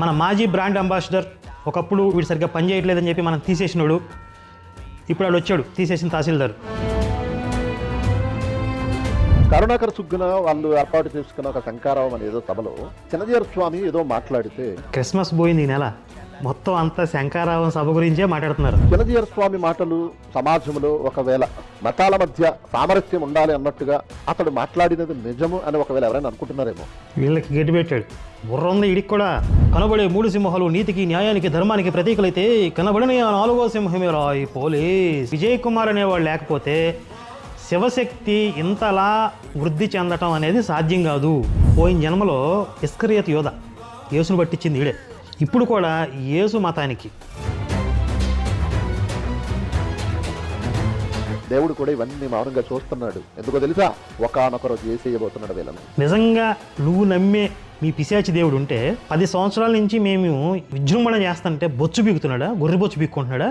మన మాజీ brand ambassador, ఒకప్పుడు వీడు సరిగ్గా పని చేయట్లేదని చెప్పి మనం తీసేసినాడు, ఇప్పుడు వాడు వచ్చాడు తీసేసిన తహసీల్దార్. కరుణాకర్ సుగ్గున వాళ్ళు ఏర్పాటు చేసుకున్న ఒక శంకారావం అనే ఏదో సభలో చిన్నజీర స్వామి ఏదో మాట్లాడితే క్రిస్మస్ పోయింది ఈ నెల, మొత్తం అంతా శంకారావం సభ గురించే మాట్లాడుతున్నారు. చిన్నజీర స్వామి మాటలు సమాజంలో ఒకవేళ మతాల మధ్య సామరస్యం ఉండాలి అన్నట్టుగా అతడు మాట్లాడినది నిజము అని ఒకవేళ ఎవరైనా అనుకుంటున్నారేమో. వీళ్ళకి గట్టి పెట్టాడు, బుర్ర ఉంది ఇడికి కూడా. కనబడే 3 సింహాలు నీతికి, న్యాయానికి, ధర్మానికి ప్రతీకలైతే కనబడని 4వ సింహమే రాయి పోలీస్. విజయ్ కుమార్ అనేవాడు లేకపోతే శివశక్తి ఇంతలా వృద్ధి చెందటం అనేది సాధ్యం కాదు. పోయిన జన్మలో ఇస్కరియత్ యోధ యేసును పట్టించింది ఈడే. ఇప్పుడు కూడా యేసు మతానికి దేవుడు కూడా ఇవన్నీ మౌనంగా చూస్తున్నాడు. ఎందుకో తెలుసా, ఒకానొక రోజు వేసేయబోతున్నాడు వీళ్ళని. నిజంగా నువ్వు నమ్మే మీ పిశాచి దేవుడు ఉంటే 10 సంవత్సరాల నుంచి మేము విజృంభణ చేస్తుంటే బొచ్చు బీగుతున్నాడా, గొర్రె బొచ్చు బీక్కుంటున్నాడా?